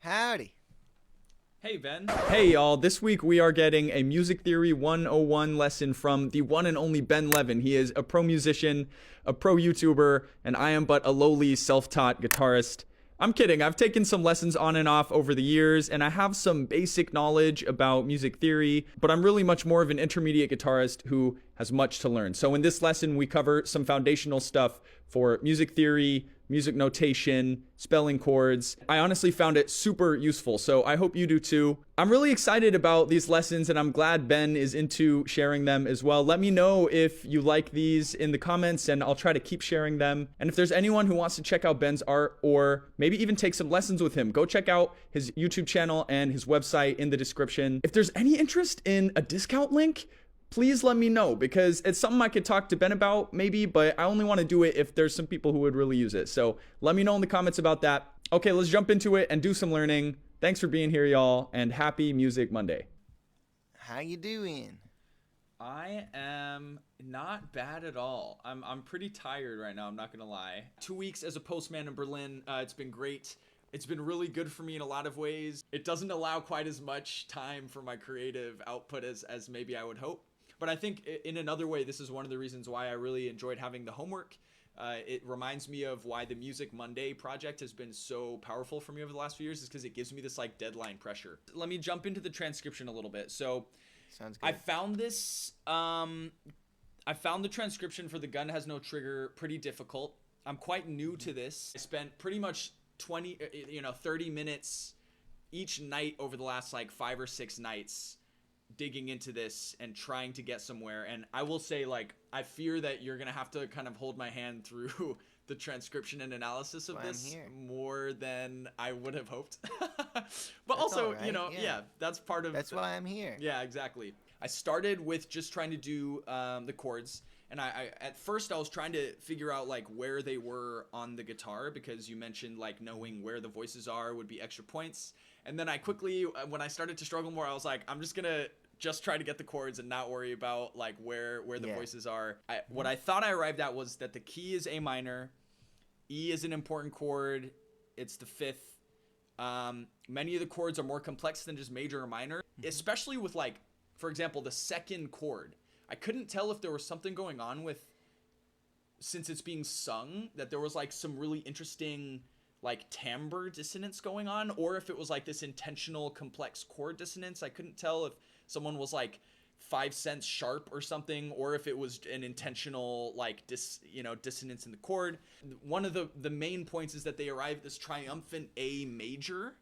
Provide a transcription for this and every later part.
Howdy. Hey, Ben. Hey, y'all. This week we are getting a Music Theory 101 lesson from the one and only Ben Levin. He is a pro musician, a pro YouTuber, and I am but a lowly self-taught guitarist. I'm kidding. I've taken some lessons on and off over the years, and I have some basic knowledge about music theory, but I'm really much more of an intermediate guitarist who has much to learn. So in this lesson, we cover some foundational stuff for music theory, music notation, spelling chords. I honestly found it super useful, so I hope you do too. I'm really excited about these lessons, and I'm glad Ben is into sharing them as well. Let me know if you like these in the comments, and I'll try to keep sharing them. And if there's anyone who wants to check out Ben's art, or maybe even take some lessons with him, go check out his YouTube channel and his website in the description. If there's any interest in a discount link, please let me know, because it's something I could talk to Ben about maybe, but I only want to do it if there's some people who would really use it. So let me know in the comments about that. Okay, let's jump into it and do some learning. Thanks for being here, y'all, and happy Music Monday. How you doing? I am not bad at all. I'm pretty tired right now, I'm not gonna lie. 2 weeks as a postman in Berlin, it's been great. It's been really good for me in a lot of ways. It doesn't allow quite as much time for my creative output as maybe I would hope. But I think in another way, this is one of the reasons why I really enjoyed having the homework. It reminds me of why the Music Monday project has been so powerful for me over the last few years, is because it gives me this like deadline pressure. Let me jump into the transcription a little bit. So Sounds good. I found this, I found the transcription for The Gun Has No Trigger pretty difficult. I'm quite new to this. I spent pretty much 30 minutes each night over the last like 5 or 6 nights digging into this and trying to get somewhere. And I will say, like, I fear that you're gonna have to kind of hold my hand through the transcription and analysis of this more than I would have hoped. But that's also right. That's part of why I'm here. Yeah, exactly. I started with just trying to do the chords, and I at first I was trying to figure out like where they were on the guitar, because you mentioned like knowing where the voices are would be extra points. And then I quickly, when I started to struggle more, I was like, I'm just gonna try to get the chords and not worry about like where the voices are. What I thought I arrived at was that the key is A minor, E is an important chord, it's the 5th. Many of the chords are more complex than just major or minor, especially with like, for example, the second chord. I couldn't tell if there was something going on with, since it's being sung, that there was like some really interesting like timbre dissonance going on, or if it was like this intentional complex chord dissonance. I couldn't tell if someone was like 5 cents sharp or something, or if it was an intentional like dissonance in the chord. One of the main points is that they arrive at this triumphant A major,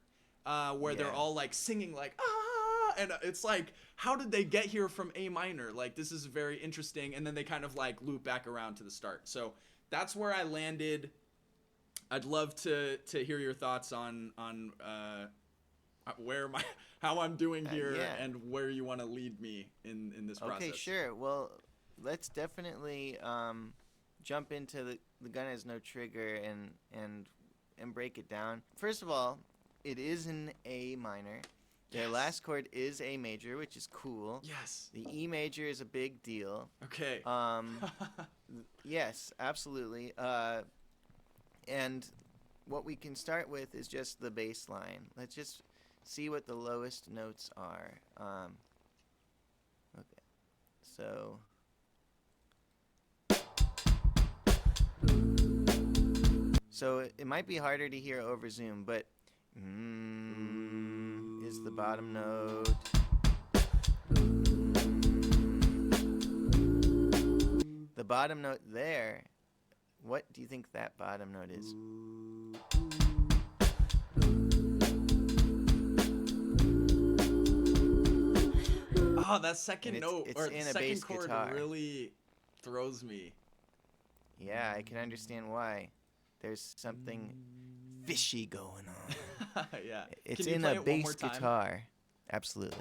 where they're all like singing like ah, and it's like, how did they get here from A minor? Like, this is very interesting. And then they kind of like loop back around to the start. So that's where I landed. I'd love to hear your thoughts on how I'm doing here, and where you want to lead me in this process. Okay, sure. Well, let's definitely jump into the Gun Has No Trigger and break it down. First of all, it is in A minor. Their last chord is A major, which is cool. Yes. The E major is a big deal. Okay. Yes, absolutely. And what we can start with is just the bass line. Let's just see what the lowest notes are. Okay. So it might be harder to hear over Zoom, but is the bottom note. The bottom note there, what do you think that bottom note is? Oh, that second note, it's or in the a second bass chord guitar. really throws me. Yeah, I can understand why. There's something fishy going on. Yeah. It's Can you in play a it one more bass time? guitar. Absolutely.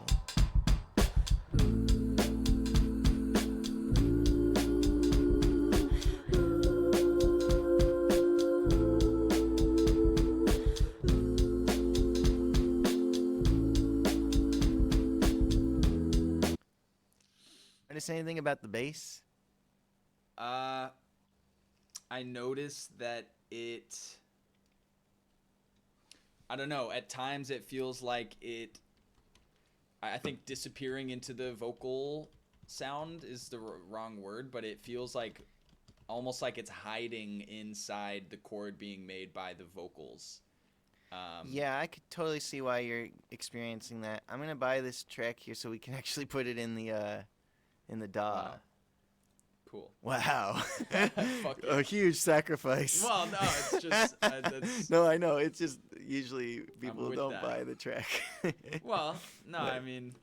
Notice anything about the bass? I noticed that it I don't know. At times it feels like I think disappearing into the vocal sound is the wrong word, but it feels like almost like it's hiding inside the chord being made by the vocals. Yeah, I could totally see why you're experiencing that. I'm gonna buy this track here so we can actually put it in the DAW. Wow. Cool. Wow. Fuck A yeah. huge sacrifice. Well, no, it's just that's. No, I know. It's just usually people with don't that. buy the track. Well, no, But I mean,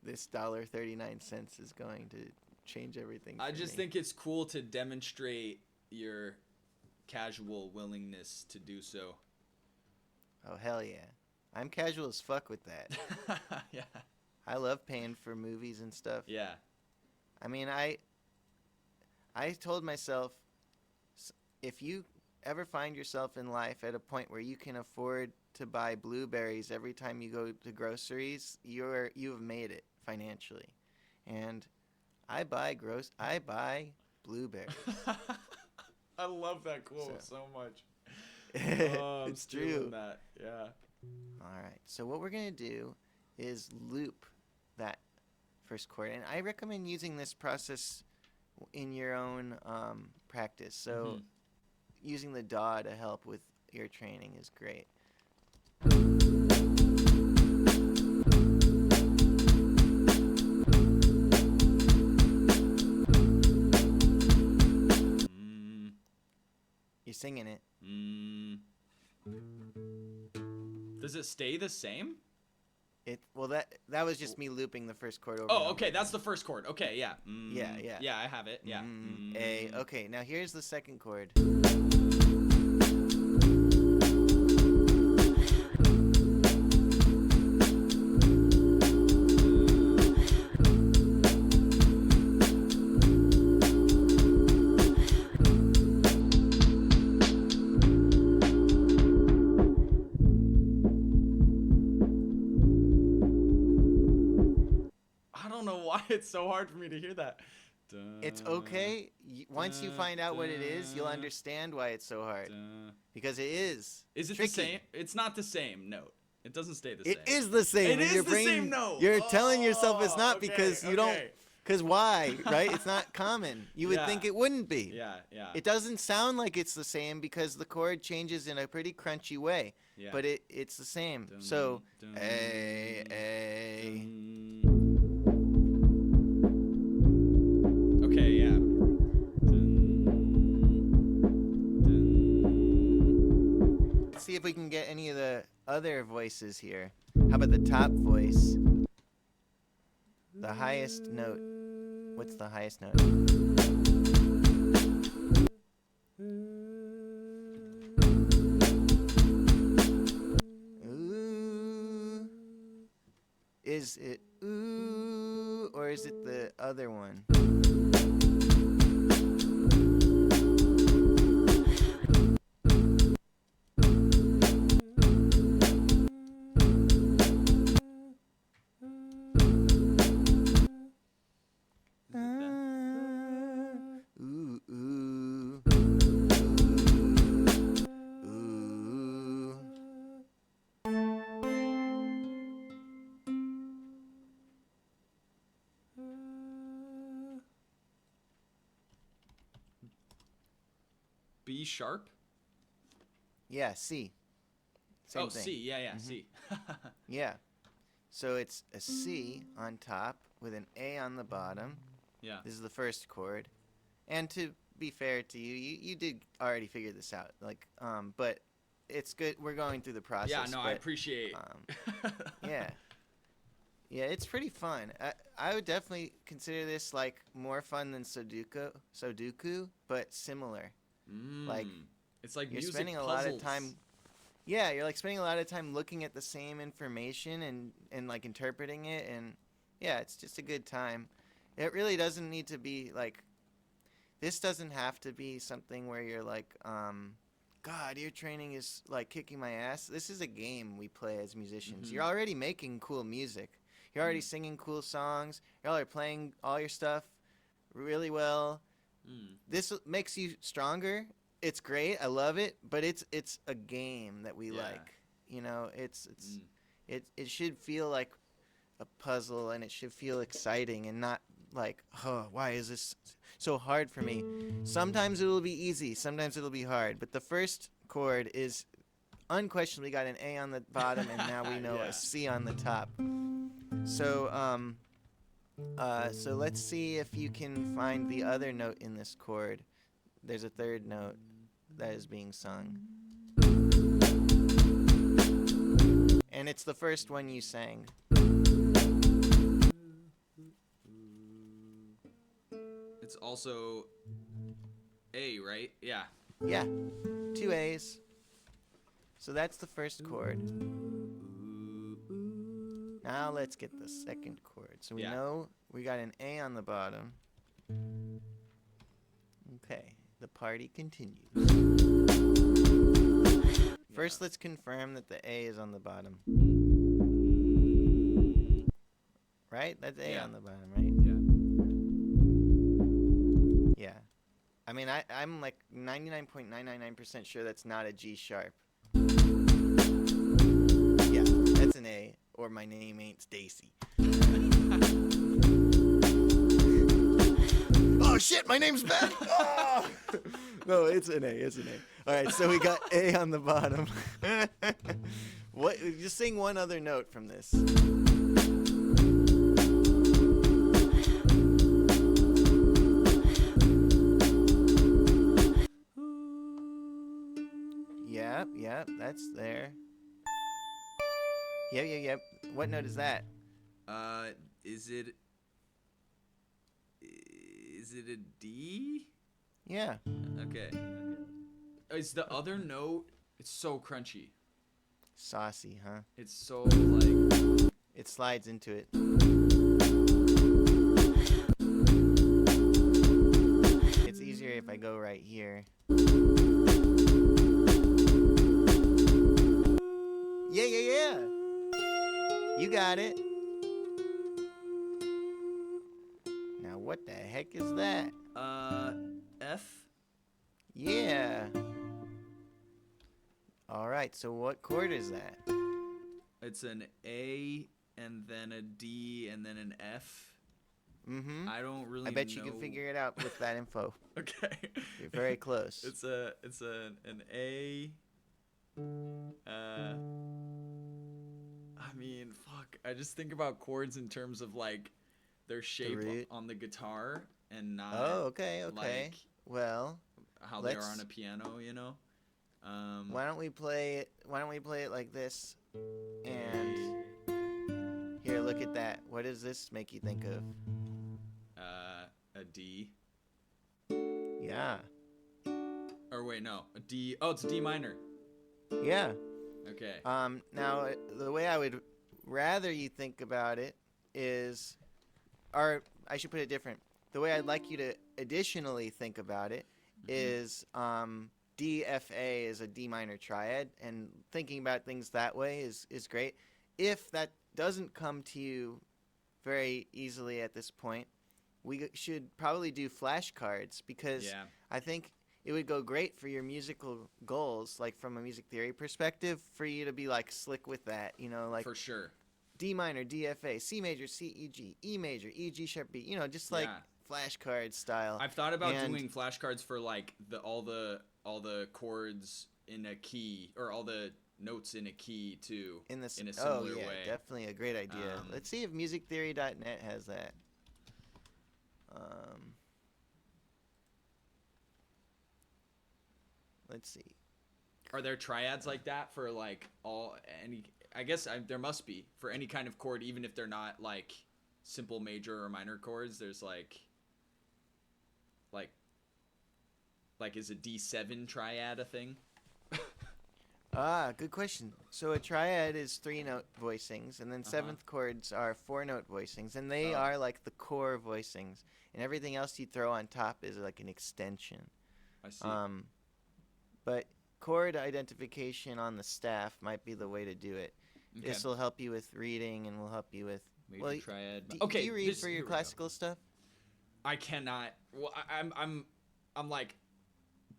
this $1.39 is going to change everything. I for just me. think it's cool to demonstrate your casual willingness to do so. Oh hell yeah! I'm casual as fuck with that. Yeah. I love paying for movies and stuff. Yeah. I mean, I told myself, if you ever find yourself in life at a point where you can afford to buy blueberries every time you go to groceries, you have made it financially. And I buy blueberries. I love that quote so much. I'm It's stealing true. that. Yeah. All right. So what we're going to do is loop that first chord. And I recommend using this process in your own practice. So using the DAW to help with your training is great. You're singing it. Does it stay the same? Well, that was just me looping the first chord over. Oh, okay, that's the first chord. Okay, yeah. Yeah. Yeah, I have it. Yeah. A. Okay, now here's the second chord. I don't know why it's so hard for me to hear that. It's okay. Once you find out what it is, you'll understand why it's so hard. Because it is. Is it tricky. the same? It's not the same note. It doesn't stay the same. It is the same. It is Your the brain, same note. You're telling yourself it's not Okay, because you don't. okay. Because why, right? It's not common. You would Yeah. think it wouldn't be. Yeah. It doesn't sound like it's the same because the chord changes in a pretty crunchy way. Yeah. But it's the same. So, A. Okay, yeah. Let's see if we can get any of the other voices here. How about the top voice? The highest note. What's the highest note? Ooh. Is it ooh or is it the other one? Ooh, ooh, ooh, B sharp? Yeah, C. Same Oh, thing. C. Yeah, C. Yeah. So it's a C on top with an A on the bottom. Yeah. This is the first chord. And to be fair to you, you did already figure this out. But it's good. We're going through the process. Yeah, no, I but, appreciate. Yeah. Yeah, it's pretty fun. I would definitely consider this like more fun than Sudoku, but similar. Like it's like you're music spending a puzzles. lot of time. Yeah, you're like spending a lot of time looking at the same information and like interpreting it, and yeah, it's just a good time. It really doesn't need to be like. This doesn't have to be something where you're like, God, your training is like kicking my ass. This is a game we play as musicians. You're already making cool music. You're already singing cool songs. Y'all are playing all your stuff really well. This makes you stronger. it's great. I love it, but it's a game that we Yeah. like. You know, Mm. it should feel like a puzzle, and it should feel exciting and not like, oh, why is this so hard for me? Sometimes it'll be easy, sometimes it'll be hard, but the first chord is unquestionably got an A on the bottom, and now we know Yeah. a C on the top. So so let's see if you can find the other note in this chord. There's a third note that is being sung. And it's the first one you sang. It's also A, right? Yeah. Yeah, 2 A's. So that's the first chord. Now let's get the second chord. So we Yeah. know we got an A on the bottom. Okay, the party continues. First, let's confirm that the A is on the bottom. Right? That's A Yeah. on the bottom, right? Yeah. Yeah. I mean, I'm like 99.999% sure that's not a G sharp. Yeah, that's an A, or my name ain't Stacy. Oh shit, my name's Ben! Oh! No, it's an A, it's an A. Alright, so we got A on the bottom. What? Just sing one other note from this. Yep, that's there. Yep. What note is that? Is it a D? Yeah. Okay. Is the other note? It's so crunchy. Saucy, huh? It's so like. It slides into it. It's easier if I go right here. Yeah. You got it. Now what the heck is that? F. Yeah. All right, so what chord is that? It's an A and then a D and then an F. Mm-hmm. I don't really. I bet you know. can figure it out with that info. Okay. You're very close. It's an A. I mean, fuck. I just think about chords in terms of like their shape root. on the guitar and not. Oh, okay. Like Well, how they are let's- on a piano, you know. why don't we play it? Why don't we play it like this? And here, look at that. What does this make you think of? A D. Yeah. Or wait, no, a D. Oh, it's a D minor. Yeah. Okay. Now, the way I would rather you think about it is, or I should put it different. The way I'd like you to additionally think about it is D, F, A is a D minor triad, and thinking about things that way is great. If that doesn't come to you very easily at this point, we should probably do flashcards, because Yeah. I think it would go great for your musical goals, like from a music theory perspective, for you to be like slick with that, you know, like For sure. D minor, D, F, A, C major, C, E, G, E major, E, G sharp, B, you know, just like Yeah. flashcard style. I've thought about And- doing flashcards for like all the chords in a key, or all the notes in a key too. in this, in a oh similar yeah, way. definitely a great idea. Let's see if musictheory.net has that. Let's see. Are there triads like that for like any? I guess there must be for any kind of chord, even if they're not like simple major or minor chords. There's like is a D7 triad a thing? Good question. So a triad is 3-note voicings, and then seventh chords are 4-note voicings, and they are like the core voicings, and everything else you throw on top is like an extension. I see. But chord identification on the staff might be the way to do it. Okay. This will help you with reading, and will help you with. Major triad. Do you read for your here we go. classical stuff? I cannot. Well, I'm like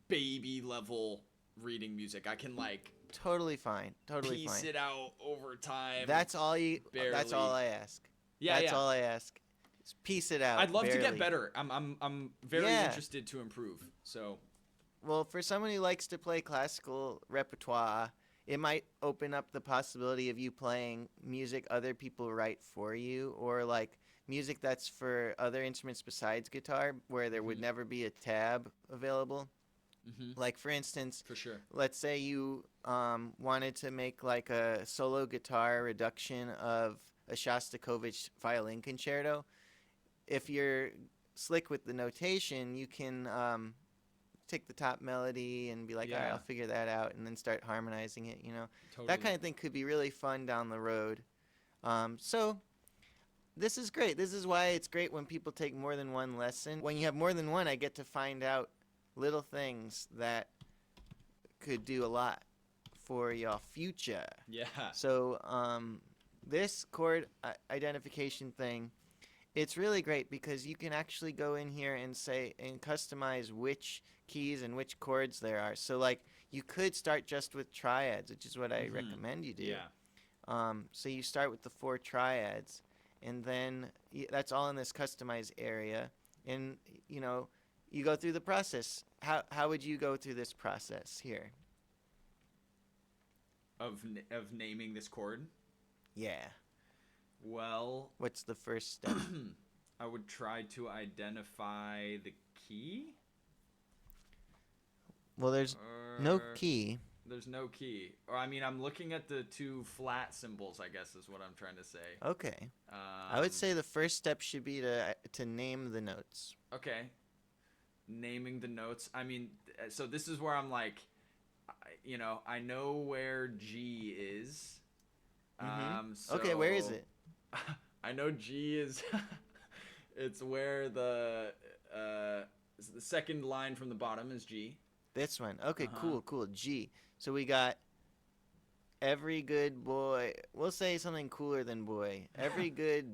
baby level reading music. I can like Totally fine. Totally piece fine. it out over time. That's all you. That's all Barely. I ask. Yeah, That's yeah. all I ask. Just piece it out. I'd love to get barely. better. I'm very Yeah. interested to improve. So Well, for someone who likes to play classical repertoire, it might open up the possibility of you playing music other people write for you, or like music that's for other instruments besides guitar, where there would Mhm. never be a tab available. Like, for instance, for sure. let's say you wanted to make like a solo guitar reduction of a Shostakovich violin concerto. If you're slick with the notation, you can take the top melody and be like, all right, Yeah. I'll figure that out, and then start harmonizing it. You know, Totally. that kind of thing could be really fun down the road. So this is great. This is why it's great when people take more than one lesson. When you have more than one, I get to find out little things that could do a lot for your future. Yeah. So this chord identification thing, it's really great because you can actually go in here and say and customize which keys and which chords there are. So like you could start just with triads, which is what I recommend you do. Yeah. So you start with the 4 triads, and then that's all in this customize area. And you know, you go through the process. How would you go through this process here? Of naming this chord. Yeah. Well, What's the first step? I would try to identify the key. Well, there's no Or- key. There's no key. Or I mean, I'm looking at the 2 flat symbols, I guess is what I'm trying to say. Okay. I would say the first step should be to name the notes. Okay. Naming the notes. I mean, so this is where I'm like, you know, I know where G is. So Okay, where is it? I know G is. It's where the second line from the bottom is G. This one. Okay, cool. G. So we got every good boy. We'll say something cooler than boy. Every good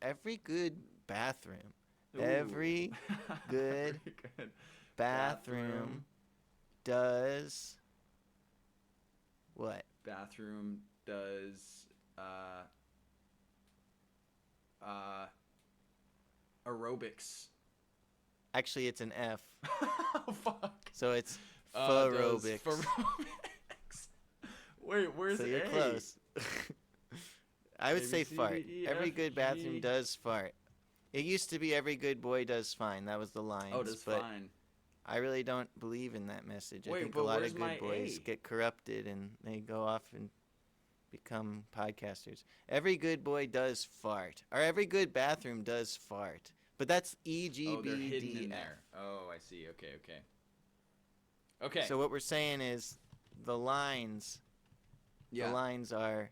every good bathroom. Ooh. Every good Very good. bathroom does what? Bathroom does aerobics. Actually, it's an F. Oh, fuck. So it's Does aerobics. aerobics. Wait, where's So you're A? close. I would A, B, say C, fart. D, E, Every F, good bathroom G. does fart. It used to be every good boy does fine. That was the line. Oh, does but fine. I really don't believe in that message. I Wait, think a but lot where's of my good boys A? get corrupted and they go off and become podcasters. Every good boy does fart. Or every good bathroom does fart. But that's E, G, Oh, they're B, hidden D, in F. there. Oh, I see. Okay. So what we're saying is the lines Yeah. the lines are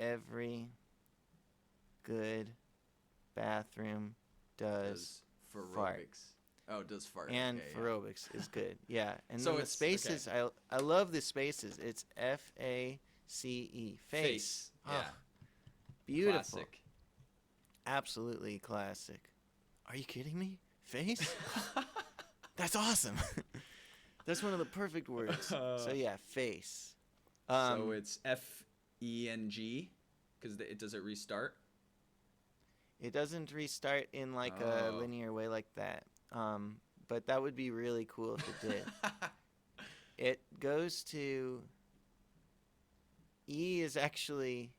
every good bathroom does fart. aerobics. Oh, does fart. And okay, aerobics is good. Yeah. And So then the it's- spaces, I love the spaces. It's FACE. Face. Yeah. Oh, beautiful. Classic. Absolutely classic. Are you kidding me? Face? That's awesome. That's one of the perfect words. So yeah, face. So it's FENG because does it restart? It doesn't restart in like a Oh. linear way like that. But that would be really cool if it did. It goes to E is actually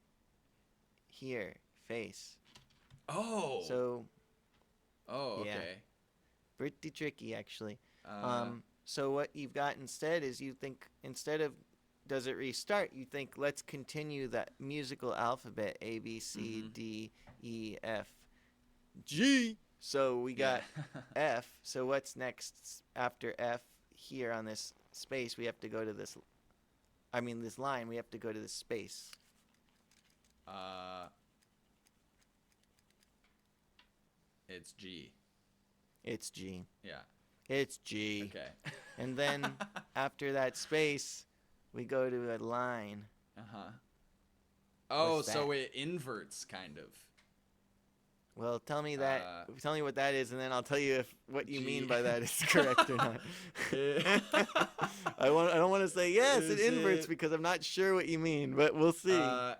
here, face. Oh. So Oh, yeah. okay. pretty tricky actually. So what you've got instead is you think instead of does it restart, you think let's continue that musical alphabet A B C D E F G. So we got F. So what's next after F here on this space? We have to go to this. I mean this line. We have to go to this space. It's G. It's G. Yeah. It's G. Okay. And then after that space, we go to a line. Uh-huh. Oh, What's so that? it inverts kind of. Well, tell me that. Uh, Tell me what that is, and then I'll tell you if what you G. mean by that is correct or not. Eh, I don't want to say yes, it Is inverts it- because I'm not sure what you mean, but we'll see uh,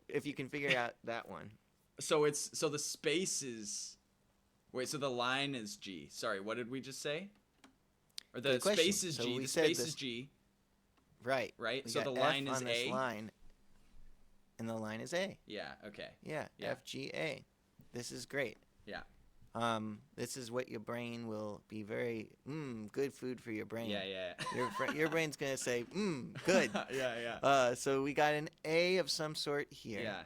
if you can figure out that one. so the space is. Wait, so the line is G. Sorry, what did we just say? Or the Good question. space is So G. we The said space this- is G, Right. right? We So got the line F is on this A. line, and the line is A. Yeah. Okay. Yeah. Yeah. F G A. This is great. Yeah. This is what your brain will be very good food for your brain. Yeah. Yeah. Your brain's gonna say good. Yeah. So we got an A of some sort here. Yeah.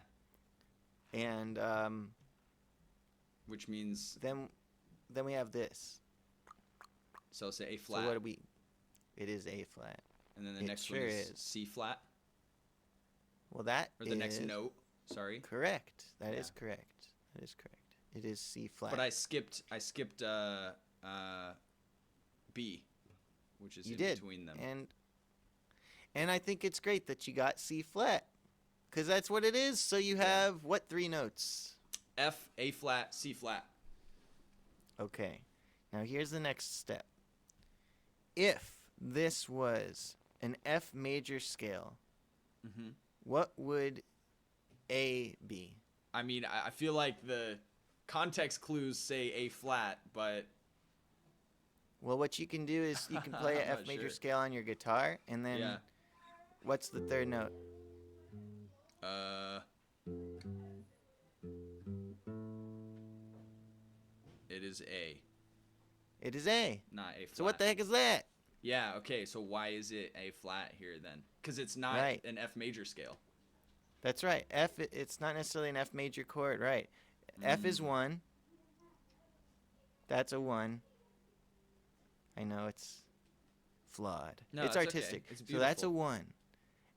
And Which means then we have this. so say A So flat. what do we? It is A flat. And then the it next sure one is is. C flat, Well, that or the next is note. Sorry. correct. That is Yeah. correct. That is correct. It is C flat. But I skipped B, which is You in did. between them. And I think it's great that you got C flat, because that's what it is. So you have what 3 notes? F, A flat, C flat. Okay. Now here's the next step. If this was an F major scale, Mm-hmm. what would A be? I mean, I feel like the context clues say A flat, but Well, what you can do is you can play an I'm F not major sure. scale on your guitar, and then yeah. what's the 3rd note? It is A, It is A. not A flat. So what the heck is that? Yeah, okay, so why is it A flat here then? Because it's not Right. an F major scale. That's right. F. It's not necessarily an F major chord, right? F is 1. That's a 1. I know it's flawed. No, it's it's okay. artistic. It's So that's a beautiful. 1.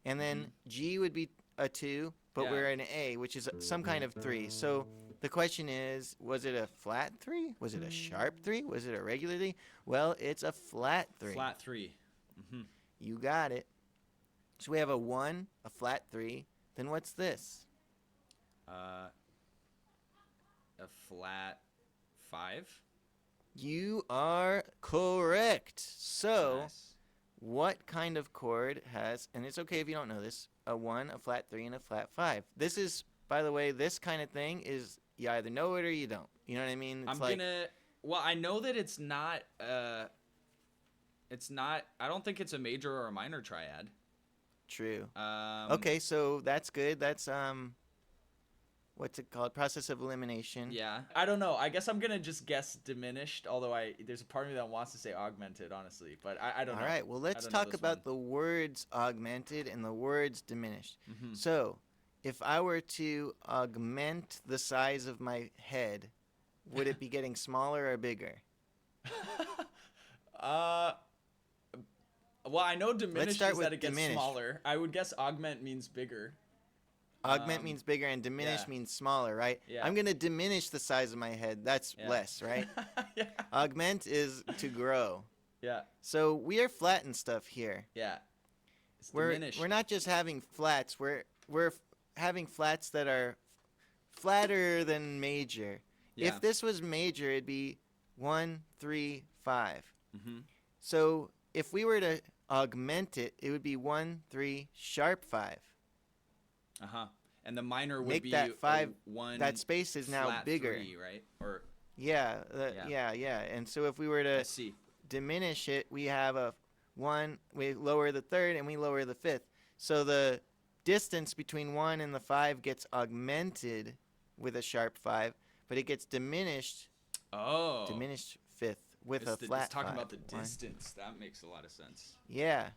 And then G would be a 2, but Yeah. we're an A, which is some kind of 3. So the question is, was it a flat 3? Was it a sharp 3? Was it a regular 3? Well, it's a flat 3. Flat 3. Mm-hmm. You got it. So we have a 1, a flat 3. Then what's this? A flat 5. You are correct. So, Nice. what kind of chord has, and it's okay if you don't know this, a 1, a flat 3, and a flat 5? This is, by the way, this kind of thing is you either know it or you don't. You know what I mean? It's Well, I know that it's not, I don't think it's a major or a minor triad. True. Um, Okay, so that's good. That's, what's it called? Process of elimination. Yeah. I don't know. I guess I'm going to just guess diminished, although there's a part of me that wants to say augmented, honestly. But I don't know. All right, well, let's don't know talk this about one. the words augmented and the words diminished. Mhm. So, if I were to augment the size of my head, would it be getting smaller or bigger? Well, I know diminished start is with that it gets diminished. smaller. I would guess augment means bigger. Augment means bigger and diminish yeah. means smaller, right? Yeah. I'm going to diminish the size of my head. That's Yeah. less, right? Yeah. Augment is to grow. Yeah. So we are flatting stuff here. Yeah. It's We're diminished. not just having flats. We're having flats that are flatter than major. Yeah. If this was major, it'd be 1, 3, 5. Mhm. So if we were to augment it, it would be 1, 3, sharp 5. Uh-huh. And the minor would Make be that 5. a 1 That space is now flat bigger. 3, right? Or Yeah, Yeah. yeah. And so if we were I to see. diminish it, we have a 1, we lower the 3rd, and we lower the 5th. So the distance between 1 and the 5 gets augmented with a sharp 5, but it gets diminished Oh. diminished 5th with It's a flat it's talking 5. about the 1. distance. That makes a lot of sense. Yeah.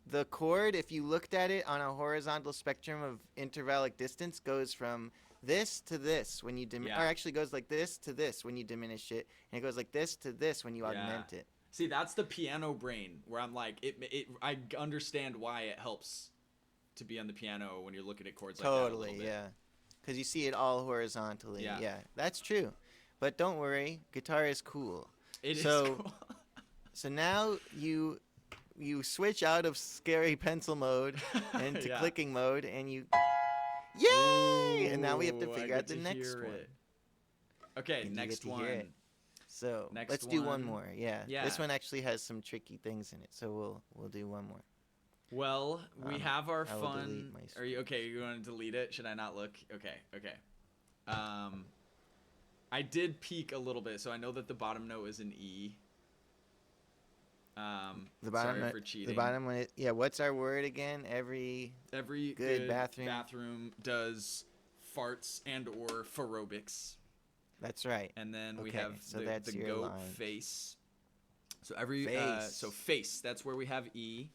The chord, if you looked at it on a horizontal spectrum of intervallic distance, goes from this to this when you Yeah. or actually goes like this to this when you diminish it, and it goes like this to this when you augment it. See, that's the piano brain where I'm like, I understand why it helps to be on the piano when you're looking at chords like that a Totally, little bit. yeah. Because you see it all horizontally. Yeah. Yeah, that's true. But don't worry, guitar is cool. It is So- cool. So now you switch out of scary pencil mode into Yeah. clicking mode, and you, yay! And now we have to Ooh, I figure out get the to next hear one. it. Okay, and you next get to hear it. one. So Next let's do one one. more. Yeah. Yeah. This one actually has some tricky things in it, so we'll do one more. Well, we have our I will delete fun. my Are you okay? You want to delete it? Should I not look? Okay. Okay. I did peek a little bit, so I know that the bottom note is an E. The bottom Sorry note, for cheating. the bottom one. Yeah. What's our word again? Every good bathroom does farts and or aerobics. That's right. And then we Okay, have so the that's your goat line. face. So every Face. so face, that's where we have E.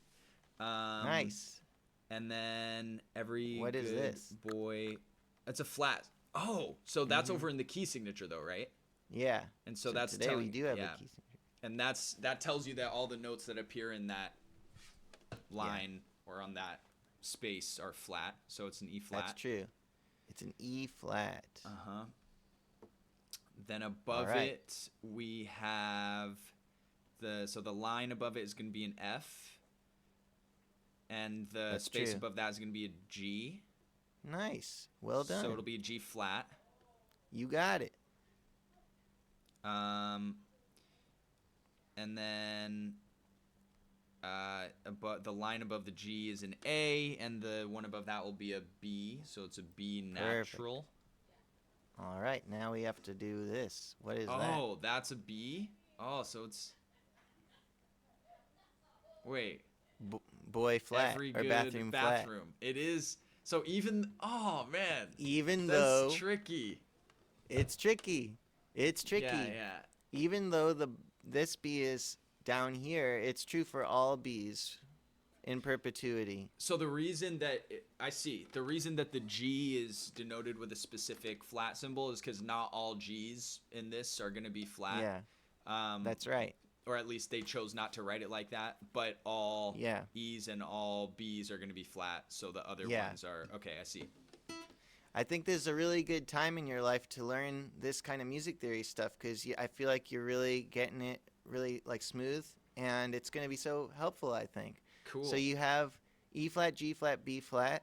Nice. And then every What is good this? boy, that's a flat. Oh, so that's over in the key signature though, right? Yeah. And so that's today we do have a key signature. And that tells you that all the notes that appear in that line or on that space are flat. So it's an E flat. That's true. It's an E flat. Uh-huh. Then above it we have the line above it is going to be an F, and the space above that is going to be a G. Nice. Well done. So it'll be a G flat. You got it. And then the line above the G is an A, and the one above that will be a B. So it's a B natural. Perfect. All right, now we have to do this. What is that? Oh, that's a B? Oh, so it's... Wait. Boy flat Every or good bathroom flat. It is... So even... Oh, man. Even That's though... tricky. It's tricky. It's tricky. Yeah. Even though this B is down here, it's true for all Bs in perpetuity. So the reason that the G is denoted with a specific flat symbol is because not all G's in this are going to be flat. Yeah, that's right. Or at least they chose not to write it like that. But all E's and all B's are going to be flat. So the other ones are... Okay, I see. I think this is a really good time in your life to learn this kind of music theory stuff because I feel like you're really getting it really like smooth, and it's going to be so helpful, I think. Cool. So you have E flat, G flat, B flat,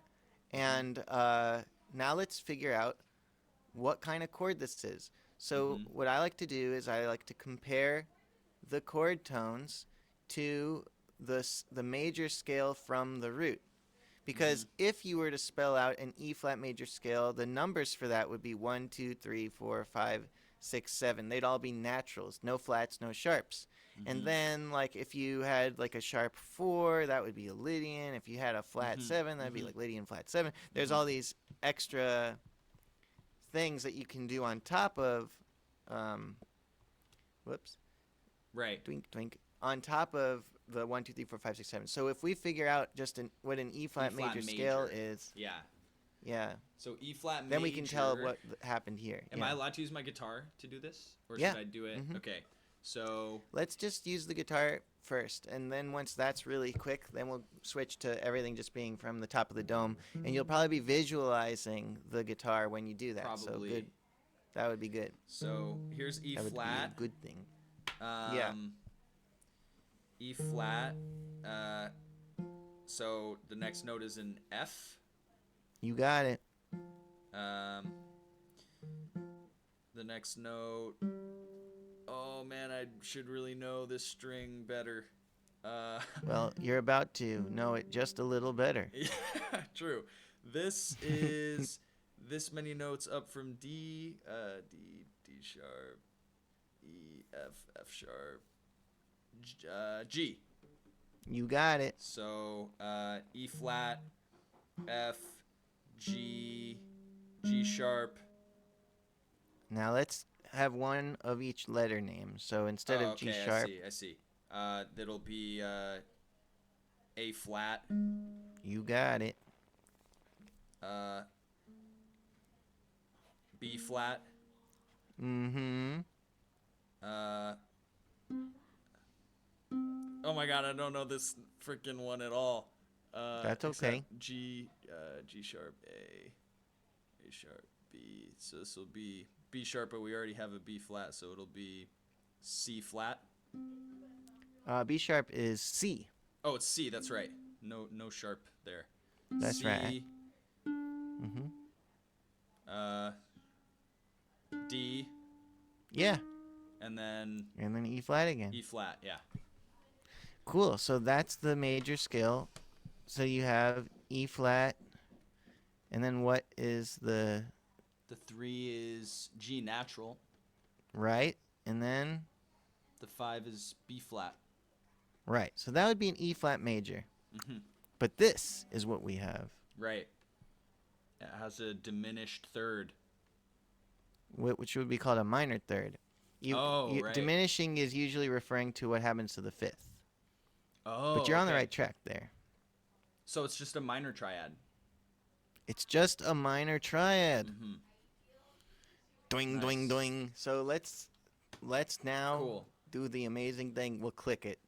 and now let's figure out what kind of chord this is. So what I like to do is I like to compare the chord tones to the major scale from the root. Because if you were to spell out an E flat major scale, the numbers for that would be 1, 2, 3, 4, 5, 6, 7. They'd all be naturals, no flats, no sharps. And then, like, if you had, like, a sharp 4, that would be a Lydian. If you had a flat 7, that'd be, like, Lydian flat 7. There's all these extra things that you can do on top of, Right. Twink, twink. On top of the 1, 2, 3, 4, 5, 6, 7. So if we figure out just what an E flat major scale is. Yeah. So E flat major. Then we can tell what happened here. Am I allowed to use my guitar to do this? Or should I do it? Okay. So let's just use the guitar first, and then once that's really quick, then we'll switch to everything just being from the top of the dome, and you'll probably be visualizing the guitar when you do that. Probably. So good. That would be good. So here's E that flat. Would be a good thing. Yeah. E flat. So the next note is an F. You got it. The next note. Oh man, I should really know this string better. Well, you're about to know it just a little better. Yeah, true. This is this many notes up from D, D sharp, E, F sharp, G. You got it. So E flat, F, G, G sharp. Now let's have one of each letter name. So instead of G sharp. I see. That'll be A flat. You got it. B flat. Mm-hmm. Oh my god, I don't know this freaking one at all. That's okay. G sharp, A sharp, B. So this will be B sharp, but we already have a B flat, so it'll be C flat. B sharp is C. Oh, it's C. That's right. No sharp there. That's C, right. D. Yeah. And then E flat again. E flat, yeah. Cool. So that's the major scale. So you have E flat, and then what is the The 3 is G natural. right? And then The 5 is B flat. right. So that would be an E flat major. Mm-hmm. But this is what we have, Right. It has a diminished third. which would be called a minor third. Right. Diminishing is usually referring to what happens to the fifth. Oh, But you're on the okay. right track there. So it's just a minor triad. It's just a minor triad. Mm-hmm. Doing, Nice. doing, doing. So let's now Cool. do the amazing thing. We'll click it.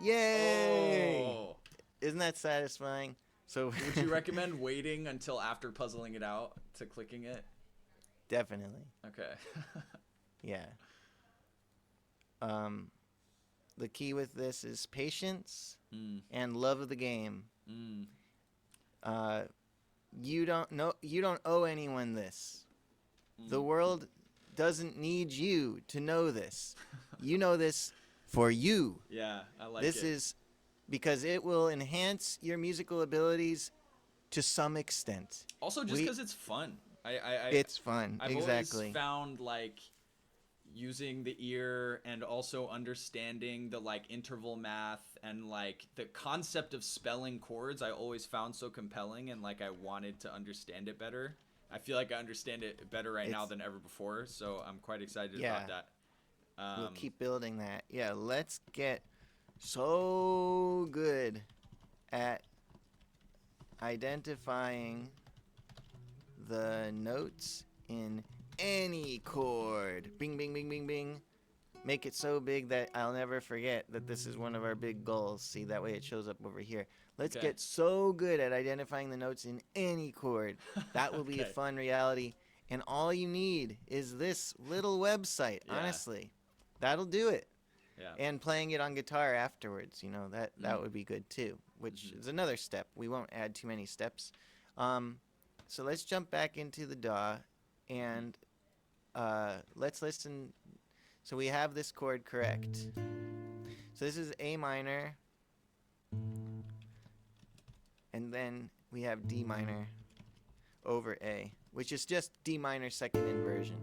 Yay! Oh. Isn't that satisfying? So Would you recommend waiting until after puzzling it out to clicking it? Definitely. Okay. Yeah. The key with this is patience and love of the game. You don't owe anyone this. The world doesn't need you to know this. You know this for you. Yeah, I like This it. is because it will enhance your musical abilities to some extent. Also just because it's fun. It's fun. I've Exactly. always found like using the ear and also understanding the like interval math and like the concept of spelling chords I always found so compelling, and like I wanted to understand it better. I feel like I understand it better right now than ever before, so I'm quite excited about that. We'll keep building that. Yeah, let's get so good at identifying the notes in any chord. Bing, bing, bing, bing, bing. Make it so big that I'll never forget that this is one of our big goals. See, that way it shows up over here. Let's get so good at identifying the notes in any chord. That will be a fun reality. And all you need is this little website, honestly. That'll do it. Yeah. And playing it on guitar afterwards, you know, that would be good too, which is another step. We won't add too many steps. So let's jump back into the DAW and let's listen. So we have this chord correct. So this is A minor. And then we have D minor over A, which is just D minor second inversion.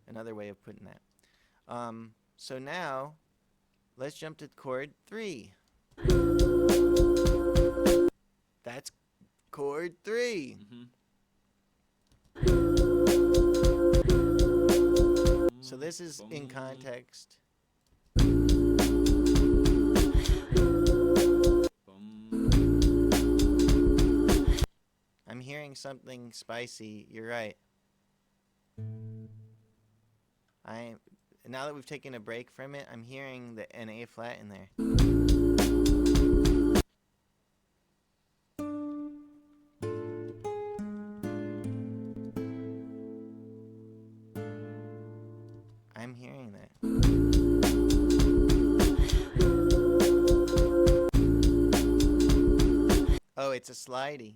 Another way of putting that. So now, let's jump to chord 3. That's chord 3. So this is in context. I'm hearing something spicy. You're right. Now that we've taken a break from it, I'm hearing an A flat in there. I'm hearing that. Oh, it's a slidey.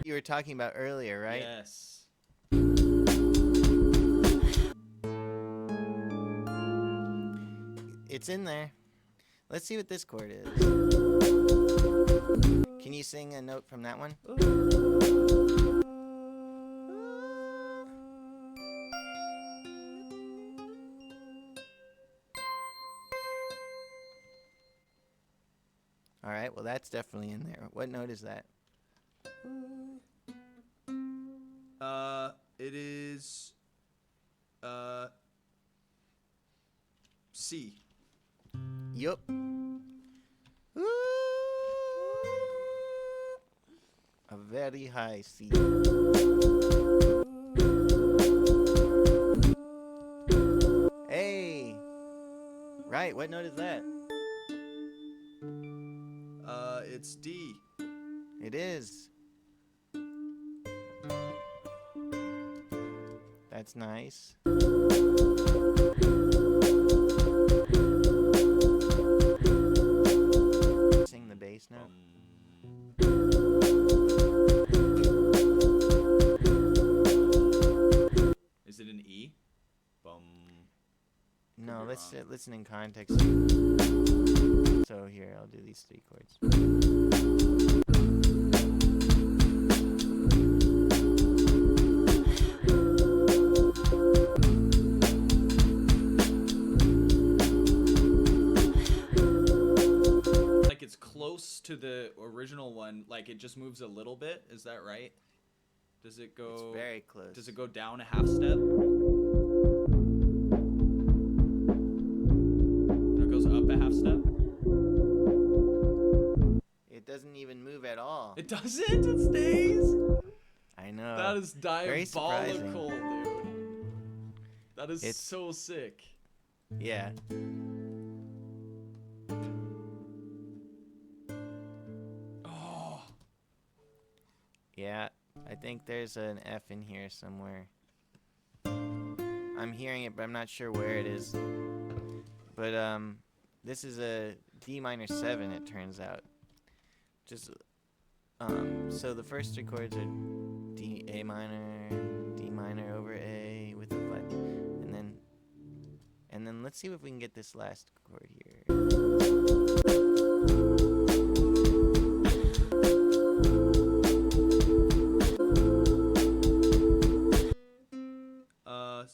You were talking about earlier, right? Yes. It's in there. Let's see what this chord is. Can you sing a note from that one? All right, well, that's definitely in there. What note is that? It is C. Yup. A very high C. Hey. Right, what note is that? It's D. It is. That's nice. Sing the bass note. let's wrong. listen in context. So here, I'll do these 3 chords. Like it's close to the original one. Like it just moves a little bit. Is that right? Does it go? It's very close. Does it go down a half step? It goes up a half step. It doesn't even move at all. It doesn't. It stays. I know. That is Very surprising. diabolical, dude. That is It's- so sick. Yeah. Oh. Yeah. I think there's an F in here somewhere. I'm hearing it, but I'm not sure where it is. But this is a D minor 7, it turns out. Just so the first 3 chords are D, A minor, D minor over A with a flat, and then let's see if we can get this last chord here.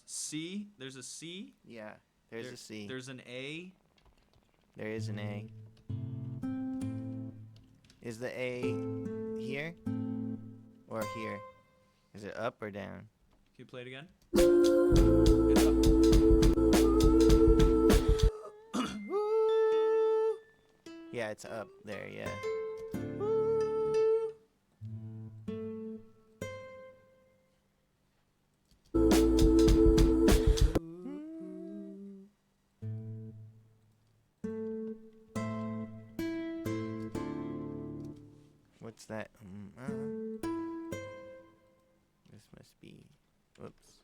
C. There's a C. Yeah, there's a C. There's an A. There is an A. Is the A here or here? Is it up or down? Can you play it again? It's up. Yeah, it's up there, yeah. What's that? This must be. Whoops.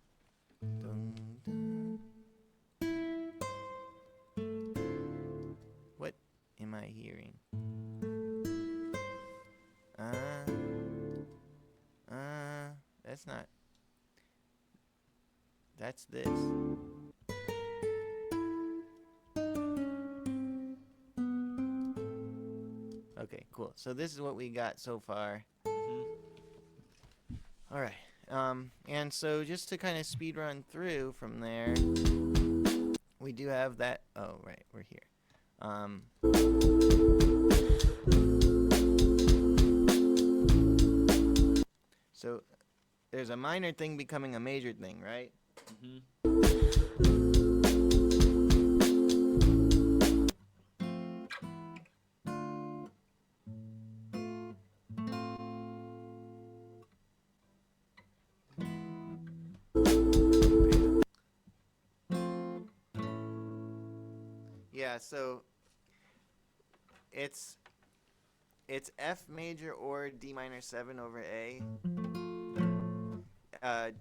Dun, dun. What am I hearing? That's not. That's this. Okay, cool. So this is what we got so far. All right. And so just to kind of speed run through from there, we do have that. Oh, right, we're here. So there's a minor thing becoming a major thing, right? Yeah, so it's F major or D minor 7 over A.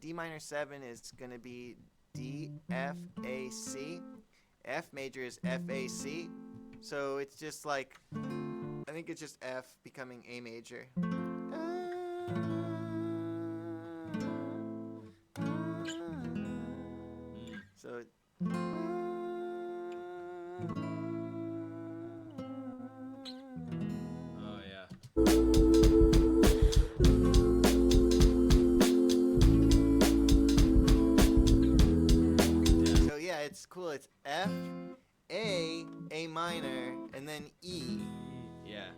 D minor 7 is going to be D, F, A, C. F major is F, A, C. So it's just like, I think it's just F becoming A major. So Oh yeah. So yeah, it's cool. It's F, A, A minor, and then E. Yeah.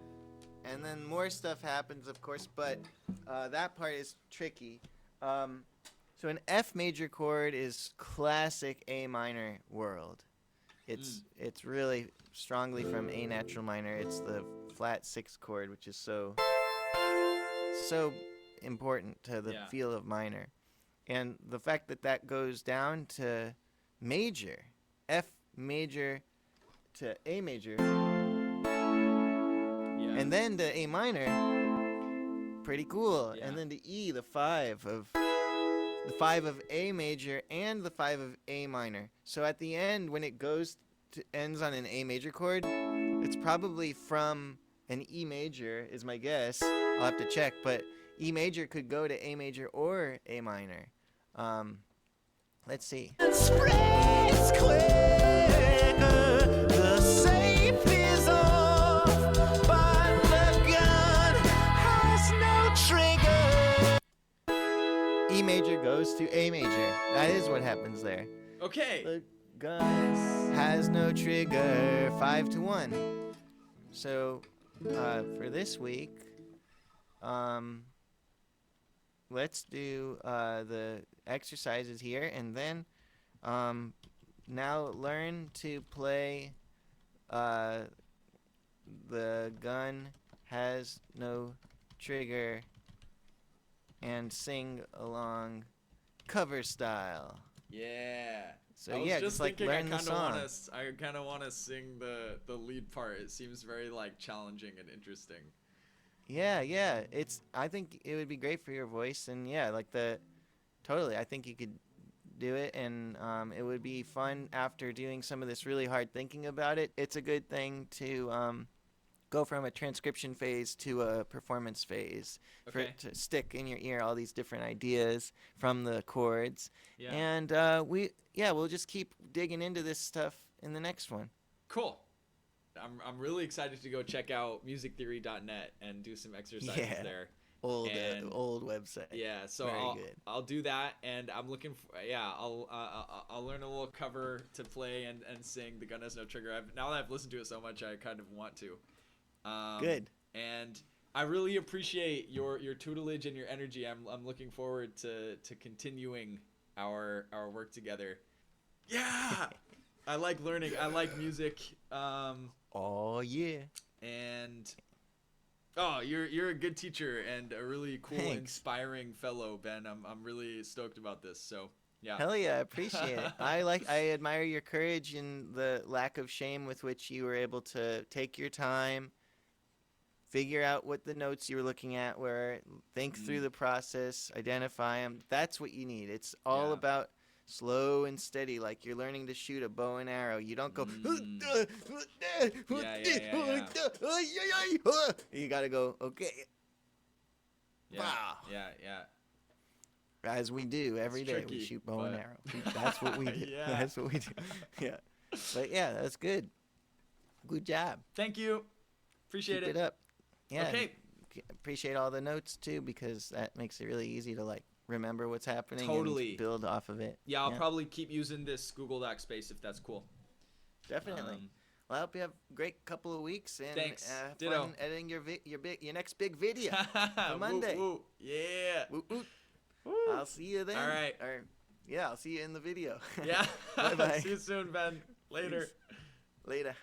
And then more stuff happens, of course, but that part is tricky. So an F major chord is classic A minor world. It's really strongly from A natural minor. It's the flat 6 chord, which is so important to the feel of minor. And the fact that that goes down to major, F major to A major, and then to A minor, pretty cool. Yeah. And then to E, the 5 of A major and the 5 of A minor. So at the end, when it ends on an A major chord, it's probably from an E major, is my guess. I'll have to check, but E major could go to A major or A minor. Let's see. Spreads quicker, the safe is off, but the gun has no trigger. E major goes to A major. That is what happens there. Okay. The gun has no trigger. 5-1. So, for this week, let's do the exercises here, and then now learn to play the gun has no trigger and sing along cover style. Yeah. So I was yeah, just like thinking learn the song. I kind of want to sing the lead part. It seems very like challenging and interesting. Yeah. I think it would be great for your voice, and yeah, like totally. I think you could do it, and it would be fun after doing some of this really hard thinking about it. It's a good thing to go from a transcription phase to a performance phase, for Okay. it to stick in your ear all these different ideas from the chords. Yeah. And we'll just keep digging into this stuff in the next one. Cool. I'm really excited to go check out musictheory.net and do some exercises Yeah. there. Old old website. Yeah, so Very good. I'll do that, and I'm looking for I'll learn a little cover to play and sing The Gun Has No Trigger. Now that I've listened to it so much, I kind of want to. Good. And I really appreciate your tutelage and your energy. I'm looking forward to continuing our work together. Yeah. I like learning. I like music. Oh yeah. And you're a good teacher and a really cool, Thanks. inspiring fellow, Ben. I'm really stoked about this. So yeah. Hell yeah, I appreciate it. I admire your courage and the lack of shame with which you were able to take your time, figure out what the notes you were looking at were, think through the process, identify them. That's what you need. It's all Yeah. about slow and steady, like you're learning to shoot a bow and arrow. You don't go. You gotta go. Okay. Yeah. Wow. Yeah. As we do every day, tricky, we shoot bow and but- arrow. That's what we do. Yeah. That's what we do. Yeah. But yeah, that's good. Good job. Thank you. Appreciate Keep it up. Yeah. Okay. Appreciate all the notes too, because that makes it really easy to like remember what's happening Totally. and build off of it. Yeah, I'll probably keep using this Google Doc space if that's cool. Definitely. Well, I hope you have a great couple of weeks and Thanks. have Ditto. fun editing your next big video for Monday. Woo, woo. Yeah. Woot, woot. Woo. I'll see you then. All right. Or yeah, I'll see you in the video. Yeah. Bye-bye. See you soon, Ben. Later. Peace. Later.